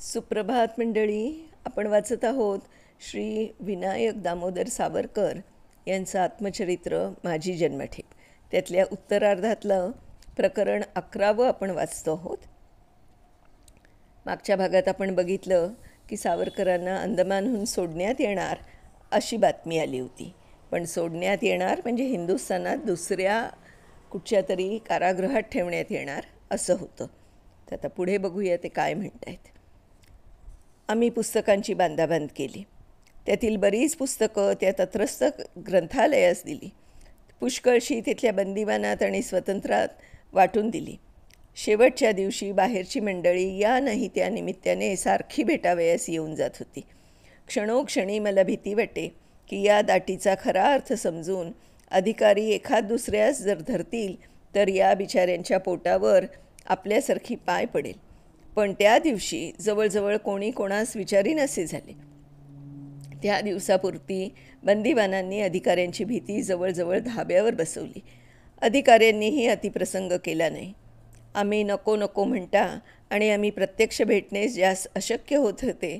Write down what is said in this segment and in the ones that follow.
सुप्रभात मंडळी. आपण वाचत आहोत श्री विनायक दामोदर सावरकर यांचं आत्मचरित्र माझी जन्मठेप. त्यातल्या उत्तरार्धातलं प्रकरण 11 आपण वाचतो आहोत. मागच्या भागात आपण बघितलं की सावरकरांना अंदमानहून सोडण्यात येणार अशी बातमी आली होती. पण सोडण्यात येणार म्हणजे हिंदुस्थानात दुसऱ्या कुठच्या तरी कारागृहात ठेवण्यात येणार असं होतं. तर आता पुढे बघूया ते काय म्हणत आहेत. आम्ही पुस्तकांची बांधाबांध केली. त्यातील बरीच पुस्तकं त्या तत्रस्थ ग्रंथालयास दिली. पुष्कळशी तिथल्या बंदिवानात आणि स्वतंत्रात वाटून दिली. शेवटच्या दिवशी बाहेरची मंडळी या नाही त्या निमित्ताने सारखी भेटावयास येऊन जात होती. क्षणोक्षणी मला भीती वाटे की या दाटीचा खरा अर्थ समजून अधिकारी एखाद दुसऱ्यास जर धरतील तर या बिचाऱ्यांच्या पोटावर आपल्यासारखी पाय पडेल. पण त्या दिवशी जवळजवळ कोणी कोणास विचारी नसे झाले. त्या दिवसापुरती बंदिवानांनी अधिकाऱ्यांची भीती जवळजवळ धाब्यावर बसवली. अधिकाऱ्यांनीही अतिप्रसंग केला नाही. आम्ही नको नको म्हणता आणि आम्ही प्रत्यक्ष भेटणेस ज्यास अशक्य होत होते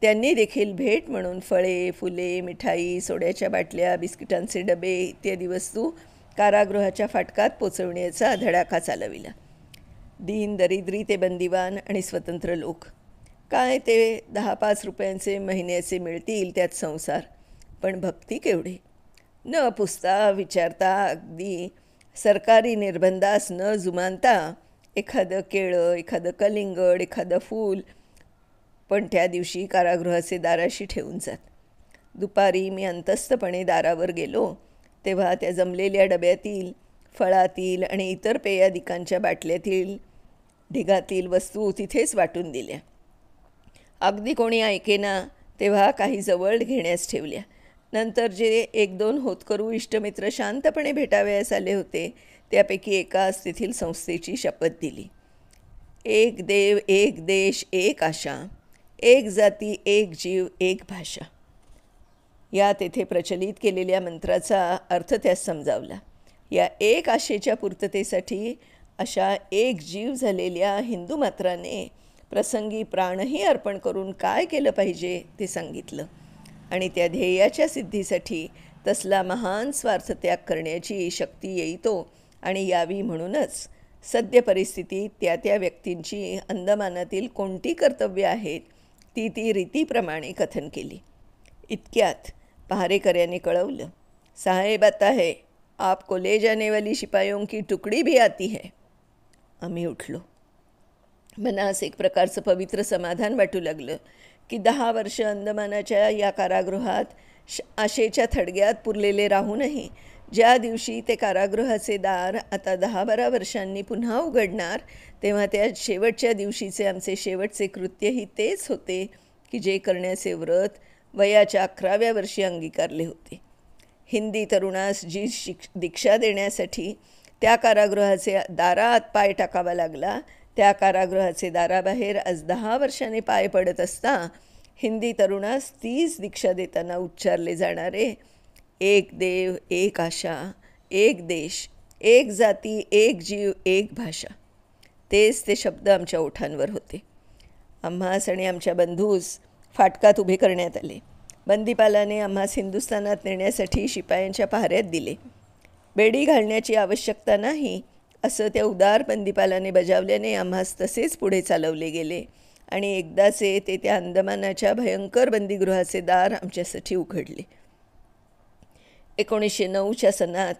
त्यांनी देखील भेट म्हणून फळे, फुले, मिठाई, सोड्याच्या बाटल्या, बिस्किटांचे डबे इत्यादी वस्तू कारागृहाच्या फाटकात पोचवण्याचा धडाका चालविला. दीन दरिद्री ते बंदिवान आणि स्वतंत्र लोक. काय ते 10-5 रुपयांचे महिन्याचे मिळतील त्यात संसार. पण भक्ती केवढी. न पुसता विचारता अगदी सरकारी निर्बंधास न जुमानता एखादं केळं, एखादं कलिंगड, एखादं फूल पण त्या दिवशी कारागृहाचे दाराशी ठेवून जात. दुपारी मी अंतस्थपणे दारावर गेलो तेव्हा त्या जमलेल्या डब्यातील, फळातील आणि इतर पेयादिकांच्या बाटल्यातील ढिगातील वस्तू तिथेच वाटून दिल्या. अगदी कोणी ऐकेना तेव्हा काही जवळ घेण्यास ठेवल्या. नंतर जे 1-2 होतकरू इष्टमित्र शांतपणे भेटावयास आले होते त्यापैकी एकास तेथील संस्थेची शपथ दिली. एक देव, एक देश, एक आशा, एक जाती, एक जीव, एक भाषा. या तेथे प्रचलित केलेल्या मंत्राचा अर्थ त्यास समजावला. या एक आशेच्या पूर्ततेसाठी अशा एक जीव झालेल्या हिंदू मात्राने प्रसंगी प्राणही अर्पण करून काय केलं पाहिजे ते सांगितलं. आणि त्या ध्येयाच्या सिद्धीसाठी तसला महान स्वार्थत्याग करण्याची शक्ती येईतो आणि यावी म्हणूनच सद्य परिस्थितीत त्या त्या व्यक्तींची अंदमानातील कोणती कर्तव्य आहेत ती रीतीप्रमाणे कथन केली. इतक्यात पहारेकऱ्याने कळवलं, साहेब आता है, आपको ले जाने वाली शिपाइयों की टुकड़ी भी आती है. आम्ही उठलो. मनास एक प्रकारचं पवित्र समाधान वाटू लागलं की 10 वर्ष अंदमानाच्या या कारागृहात आशेच्या थडग्यात पुरलेले राहूनही ज्या दिवशी ते कारागृहाचे दार आता 10-12 वर्षांनी पुन्हा उघडणार तेव्हा त्या शेवटच्या दिवशीचे आमचे शेवटचे कृत्यही तेच होते की जे करण्याचे व्रत वयाच्या 11व्या वर्षी अंगीकारले होते. हिंदी तरुणास जी दीक्षा देण्यासाठी त्या कारागृहाचे दारात पाय टाकावा लागला त्या कारागृहाचे दाराबाहेर आज 10 वर्षांनी पाय पडत असता हिंदी तरुणास तीच दीक्षा देताना उच्चारले जाणारे एक देव, एक आशा, एक देश, एक जाती, एक जीव, एक भाषा, तेच ते शब्द आमच्या ओठांवर होते. आम्हास आणि आमच्या बंधूस फाटकात उभे करण्यात आले. बंदीपालाने आम्हास हिंदुस्थानात नेण्यासाठी शिपायांच्या पहाऱ्यात दिले. बेडी घालण्याची आवश्यकता नाही असं त्या उदार बंदीपालाने बजावल्याने आम्हास तसेच पुढे चालवले गेले आणि एकदाचे ते त्या अंदमानाच्या भयंकर बंदीगृहाचे दार आमच्यासाठी उघडले. 1909च्या सणात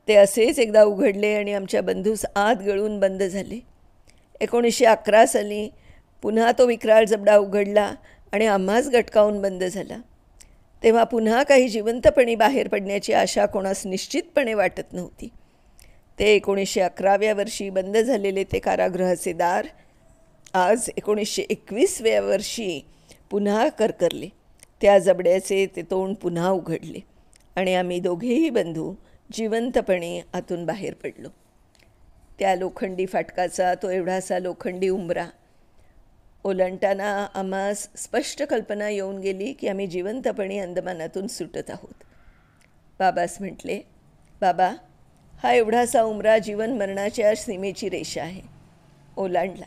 ते असेच एकदा उघडले आणि आमच्या बंधूस आत गळून बंद झाले. 1911 साली पुन्हा तो विक्राळ जबडा उघडला आणि आम्हास गटकावून बंद झाला. तेव्हा पुन्हा काही जिवंतपणी बाहेर पडण्याची आशा कोणास निश्चितपणे वाटत नव्हती. ते 1911व्या वर्षी बंद झालेले ते कारागृहाचे दार आज 1921व्या वर्षी पुन्हा करकरले. त्या जबड्याचे ते तोंड पुन्हा उघडले आणि आम्ही दोघेही बंधू जिवंतपणे आतून बाहेर पडलो. त्या लोखंडी फाटकाचा तो एवढासा लोखंडी उंबरा ओलांडताना आम्हास स्पष्ट कल्पना येऊन गेली की आम्ही जिवंतपणे अंदमानातून सुटत आहोत. बाबास म्हटले, बाबा, हा एवढासा उंबरा जीवन मरणाच्या सीमेची रेषा आहे. ओलांडला.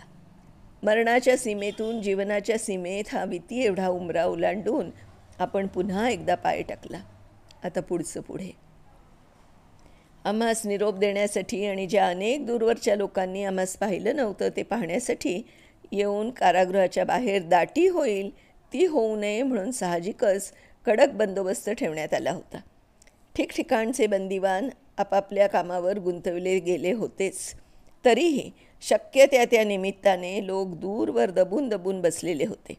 मरणाच्या सीमेतून जीवनाच्या सीमेत हा भीती एवढा उंबरा ओलांडून आपण पुन्हा एकदा पाय टाकला. आता पुढचं पुढे. आम्हास निरोप देण्यासाठी आणि ज्या अनेक दूरवरच्या लोकांनी आम्हास पाहिलं नव्हतं ते पाहण्यासाठी येऊन कारागृहाच्या बाहेर दाटी होईल ती होऊ नये म्हणून साहजिकच कडक बंदोबस्त ठेवण्यात आला होता. ठिकठिकाणचे बंदिवान आपापल्या कामावर गुंतवले गेले होतेच. तरीही शक्य त्या निमित्ताने लोक दूरवर दबून दबून बसलेले होते.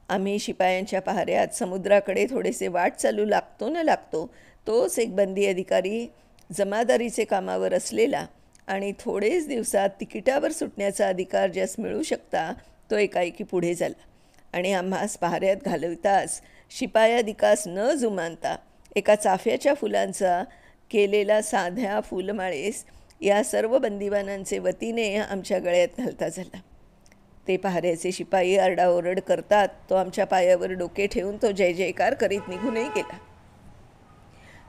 आम्ही शिपायांच्या पहाऱ्यात समुद्राकडे थोडेसे वाट चालू लागतो न लागतो तोच एक बंदी अधिकारी जमादारीचे कामावर असलेला आणि थोडेच दिवसात तिकिटावर सुटण्याचा अधिकार ज्यास मिळू शकता तो एकाएकी पुढे झाला आणि आम्हास पहाऱ्यात घालविताच शिपायादिकास न जुमानता एका चाफ्याच्या फुलांचा केलेला साध्या फुलमाळेस या सर्व बंदिवानांचे वतीने आमच्या गळ्यात घालता झाला. ते पहाऱ्याचे शिपाई आरडाओरड करतात तो आमच्या पायावर डोके ठेवून तो जय जयकार करीत निघूनही गेला.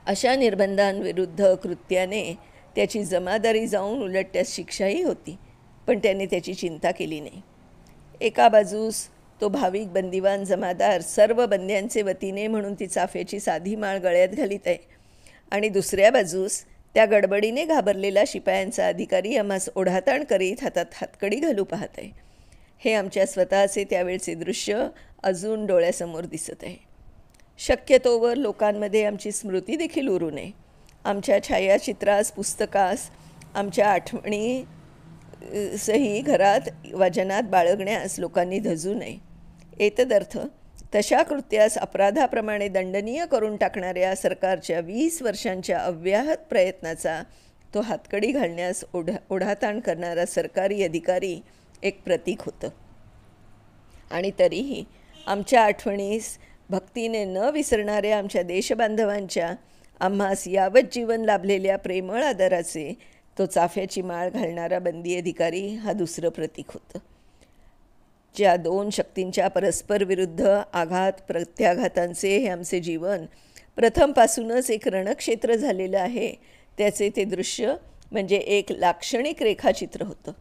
अशा निर्बंधांविरुद्ध कृत्याने त्याची जमादारी जाऊन उलट त्यास शिक्षाही होती, पण त्याने त्याची चिंता केली नाही. एका बाजूस तो भाविक बंदिवान जमादार सर्व बंद्यांचे वतीने म्हणून ती चाफ्याची साधी माळ गळ्यात घालीत आहे आणि दुसऱ्या बाजूस त्या गडबडीने घाबरलेला शिपायांचा अधिकारी आम्हास ओढाताण करीत हातात हातकडी घालू पाहत आहे. हे आमच्या स्वतःचे त्यावेळचे दृश्य अजून डोळ्यासमोर दिसत आहे. शक्यतोवर लोकांमध्ये आमची स्मृती देखील उरू नये. आमच्या छायाचित्रास पुस्तकास आमच्या आठवणी सही घरात वजनात बाळगण्यास लोकांनी धजू नये. एतदर्थ तशा कृत्यास अपराधाप्रमाणे दंडनीय करून टाकणाऱ्या सरकारच्या 20 वर्षांच्या अव्याहत प्रयत्नाचा तो हातकडी घालण्यास ओढाताण करणारा सरकारी अधिकारी एक प्रतीक होतं. आणि तरीही आमच्या आठवणीस भक्तीने न विसरणाऱ्या आमच्या देशबांधवांच्या आम्हास यावत जीवन लाभलेल्या प्रेमळ आदराचे तो चाफ्याची माळ घालणारा बंदी अधिकारी हा दुसरं प्रतीक होतं. ज्या दोन शक्तींच्या परस्पर विरुद्ध आघात प्रत्याघातांचे हे आमचे जीवन प्रथमपासूनच एक रणक्षेत्र झालेलं आहे त्याचे ते दृश्य म्हणजे एक लाक्षणिक रेखाचित्र होतं.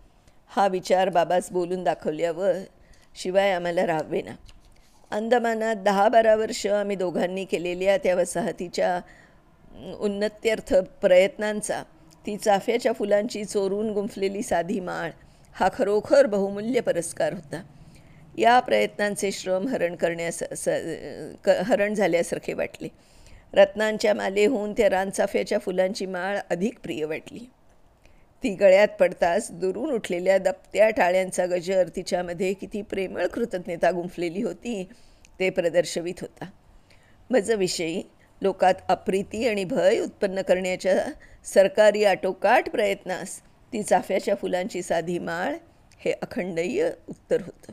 हा विचार बाबाच बोलून दाखवल्यावर शिवाय आम्हाला राहावेना. अंदमानात 10-12 वर्ष आम्ही दोघांनी केलेल्या त्या वसाहतीच्या उन्नत्यर्थ प्रयत्नांचा ती चाफ्याच्या फुलांची चोरून गुंफलेली साधी माळ हा खरोखर बहुमूल्य पुरस्कार होता. या प्रयत्नांचे श्रम हरण झाल्यासारखे वाटले. रत्नांच्या मालेहून त्या रानचाफ्याच्या फुलांची माळ अधिक प्रिय वाटली. ती गळ्यात पडताच दुरून उठलेल्या दबत्या टाळ्यांचा गजर तिच्यामध्ये किती प्रेमळ कृतज्ञता गुंफलेली होती ते प्रदर्शवित होता. मजविषयी लोकात अप्रीती आणि भय उत्पन्न करण्याच्या सरकारी आटोकाट प्रयत्नास ती चाफ्याच्या फुलांची साधी माळ हे अखंडनीय उत्तर होतं.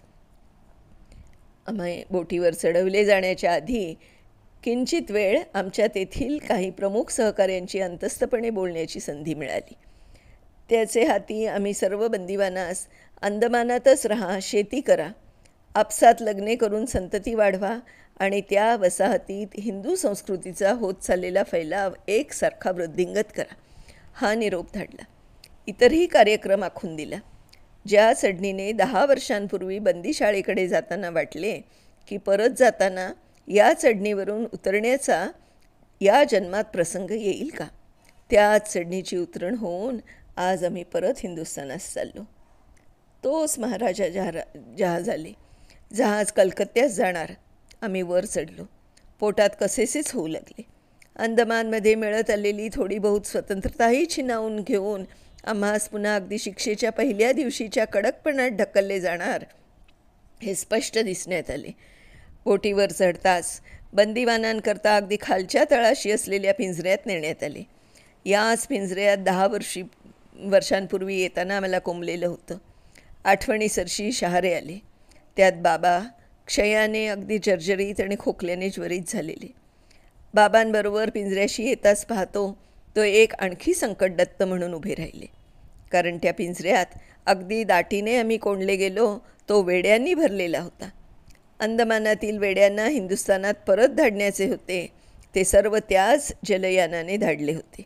आम्ही बोटीवर चढवले जाण्याच्या आधी किंचित वेळ आमच्या तेथील काही प्रमुख सहकाऱ्यांची अंतस्थपणे बोलण्याची संधी मिळाली. त्याचे हाती आम्ही सर्व बंदिवानास अंदमानातच राहा, शेती करा, आपसात लग्ने करून संतती वाढवा आणि त्या वसाहतीत हिंदू संस्कृतीचा होत चाललेला फैलाव एकसारखा वृद्धिंगत करा हा निरोप धाडला. इतरही कार्यक्रम आखून दिला. ज्या चढणीने 10 वर्षांपूर्वी बंदीशाळेकडे जाताना वाटले की परत जाताना या चढणीवरून उतरण्याचा या जन्मात प्रसंग येईल का, त्याच चढणीची उतरण होऊन आज आम्ही परत हिंदुस्थानास चाललो. तोच महाराजा जहाजाले. जहाज कलकत्त्यास जाणार. आम्ही वर चढलो. पोटात कसेसेच होऊ लागले. अंदमानमध्ये मिळत आलेली थोडी बहुत स्वतंत्रताही छिनावून घेऊन आम्हास पुन्हा अगदी शिक्षेच्या पहिल्या दिवशीच्या कडकपणात ढकलले जाणार हे स्पष्ट दिसण्यात आले. बोटीवर चढताच बंदिवानांकरता अगदी खालच्या तळाशी असलेल्या पिंजऱ्यात नेण्यात आले. याच पिंजऱ्यात 10 वर्षांपूर्वी येताना आम्हाला कोंबलेलं होतं. आठवणीसरशी शहारे आले. त्यात बाबा क्षयाने अगदी जर्जरीत आणि खोकल्याने ज्वरित झालेले. बाबांबरोबर पिंजऱ्याशी येताच पाहतो तो एक आणखी संकटदत्त म्हणून उभे राहिले. कारण त्या पिंजऱ्यात अगदी दाटीने आम्ही कोंडले गेलो तो वेड्यांनी भरलेला होता. अंदमानातील वेड्यांना हिंदुस्थानात परत धाडण्याचे होते ते सर्व त्याच जलयानाने धाडले होते.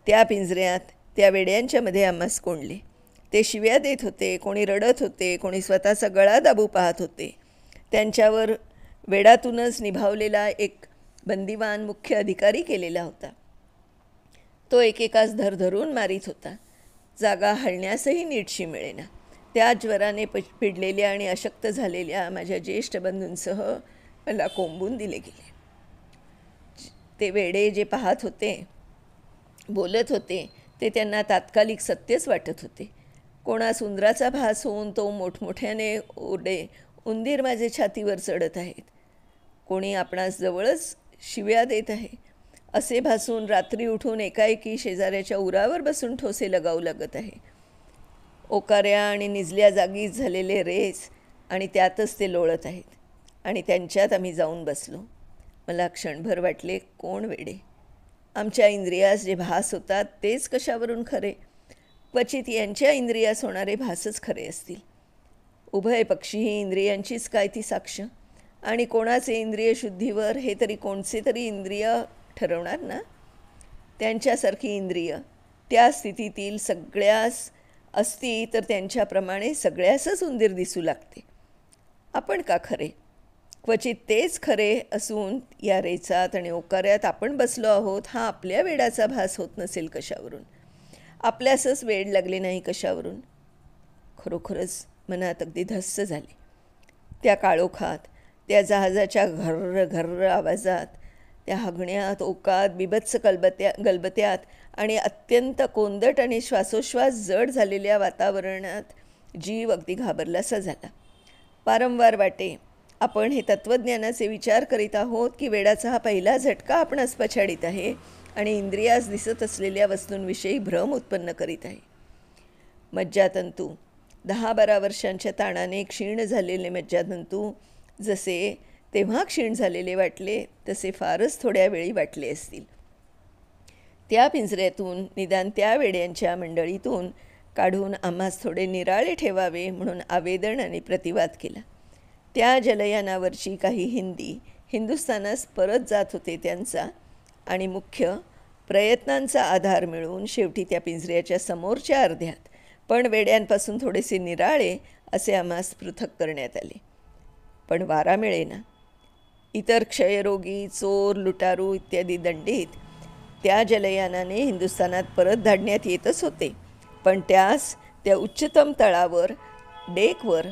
त्या पिंजऱ्यात त्या वेड्यांच्या मध्ये आम्हास कोंडले. ते शिव्या देत होते, कोणी रडत होते, कोणी स्वतःचा गळा दाबू पाहत होते. त्यांच्यावर वेडातूनच निभावलेला एक बंदिवान मुख्य अधिकारी केलेला होता. तो एकेकास धरधरून मारीत होता. जागा हलण्यासही नीटशी मिळेना. त्या ज्वराने पिडलेल्या आणि अशक्त झालेल्या माझ्या ज्येष्ठ बंधूंसह मला कोंबून दिले गेले. ते वेडे जे पाहत होते, बोलत होते, ते त्यांना तात्कालिक सत्यच वाटत होते. कोणास उंदराचा भास होऊन तो मोठमोठ्याने ओरडे, उंदीर माझे छातीवर चढत आहेत. कोणी आपणास जवळच शिव्या देत आहे असे भासून रात्री उठून एकाएकी शेजाऱ्याच्या उरावर बसून ठोसे लगावू लागत आहे. ओकाऱ्या आणि निजल्या जागीच झालेले रेस आणि त्यातच ते लोळत आहेत. आणि त्यांच्यात आम्ही जाऊन बसलो. मला क्षणभर वाटले, कोण वेडे? आमच्या इंद्रियास जे भास होतात तेच कशावरून खरे? क्वचित यांच्या इंद्रियास होणारे भासच खरे असतील. उभय पक्षी ही इंद्रियांचीच काय ती साक्ष? आणि कोणाचे इंद्रिय शुद्धीवर हे तरी कोणचे तरी इंद्रिय ठरवणार ना? त्यांच्यासारखी इंद्रिय त्या स्थितीतील सगळ्यास असती तर त्यांच्याप्रमाणे सगळ्यासच उंदीर दिसू लागते. आपण का खरे? क्वचित तेच खरे असून या रेचात आणि ओकाऱ्यात आपण बसलो आहोत हा आपल्या वेडाचा भास होत नसेल कशावरून? आपल्यासच वेड लागले नाही कशावरून? खरोखरच मनात अगदी धस्स झाले. त्या काळोखात, त्या जहाजाच्या घर्र घर्र आवाजात, त्या हगण्यात, ओकात, बिभत्स गलबत्यात आणि अत्यंत कोंदट आणि श्वासोश्वास जड झालेल्या वातावरणात जीव अगदी घाबरलासा झाला. वारंवार वाटे, आपण हे तत्त्वज्ञानाचे विचार करीत आहोत की वेडाचा हा पहिला झटका आपणास पछाडीत आहे आणि इंद्रियास दिसत असलेल्या वस्तूंविषयी भ्रम उत्पन्न करीत आहे. मज्जातंतू, 10-12 वर्षांच्या ताणाने क्षीण झालेले मज्जातंतू जसे तेव्हा क्षीण झालेले वाटले तसे फारच थोड्या वेळी वाटले असतील. त्या पिंजऱ्यातून निदान त्या वेड्यांच्या मंडळीतून काढून आम्हास थोडे निराळे ठेवावे म्हणून आवेदन आणि प्रतिवाद केला. त्या जलयानावरची काही हिंदुस्थानास परत जात होते त्यांचा आणि मुख्य प्रयत्नांचा आधार मिळवून शेवटी त्या पिंजऱ्याच्या समोरच्या अर्ध्यात पण वेड्यांपासून थोडेसे निराळे असे आम्हास पृथक करण्यात आले. पण वारा मिळेना. इतर क्षयरोगी, चोर, लुटारू इत्यादी दंडित त्या जलयानाने हिंदुस्थानात परत धाडण्यात येतच होते, पण त्यास त्या उच्चतम तळावर, डेकवर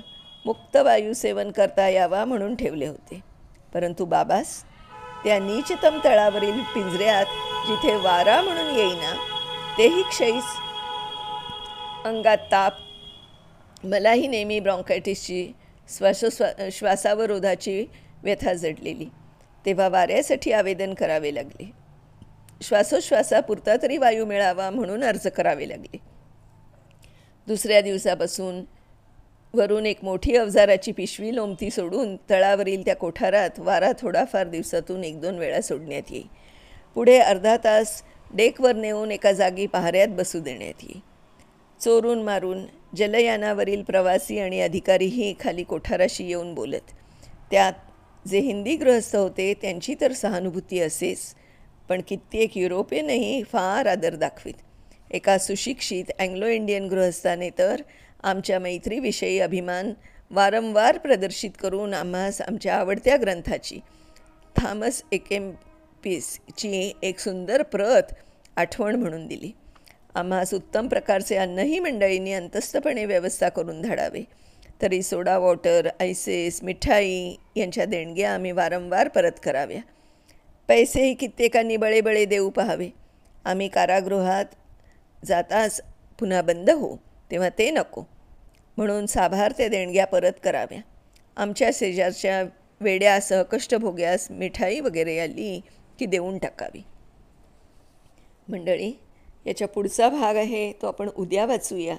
मुक्त वायुसेवन करता यावा म्हणून ठेवले होते. परंतु बाबास त्या नीचतम तळावरील पिंजऱ्यात जिथे वारा म्हणून येईना तेही क्षयीस. अंगात ताप, मलाही नेहमी ब्रॉन्कायटिसची श्वासावरोधाची व्यथा जडलेली. तेव्हा वाऱ्यासाठी आवेदन करावे लागले. श्वासोश्वासापुरता तरी वायू मिळावा म्हणून अर्ज करावे लागले. दुसऱ्या दिवसापासून वरून एक मोठी अवजाराची पिशवी लोंबती सोडून तळावरील त्या कोठारात वारा थोडाफार दिवसातून 1-2 वेळा सोडण्यात येई. पुढे अर्धा तास डेकवर नेऊन एका जागी पहाऱ्यात बसू देण्यात येई. चोरून मारून जलयानावरील प्रवासी आणि अधिकारीही खाली कोठाराशी येऊन बोलत. त्यात जे हिंदी गृहस्थ होते त्यांची तर सहानुभूती असेच, पण कित्येक युरोपियनही फार आदर दाखवीत. एका सुशिक्षित अँग्लो इंडियन गृहस्थाने तर आमच्या मैत्रीविषयी अभिमान वारंवार प्रदर्शित करून आम्हास आमच्या आवडत्या ग्रंथाची, थॉमस ए केम्पिसची एक सुंदर प्रत आठवण म्हणून दिली. आम्हास उत्तम प्रकारचे अन्नही मंडळींनी अंतस्थपणे व्यवस्था करून धाडावे. तरी सोडा वॉटर, आयसेस, मिठाई यांच्या देणग्या आम्ही वारंवार परत कराव्या. पैसेही कित्येकांनी बळेबळे देऊ पाहावे. आम्ही कारागृहात जाताच पुन्हा बंद हो तेव्हा ते नको म्हणून साभार त्या देणग्या परत कराव्या. आमच्या शेजारच्या वेड्या सहकष्टभोग्यास मिठाई वगैरे आली की देऊन टाकावी. मंडळी, याच्या पुढचा भाग आहे तो आपण उद्या वाचूया.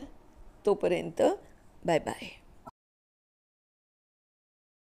तोपर्यंत बाय बाय.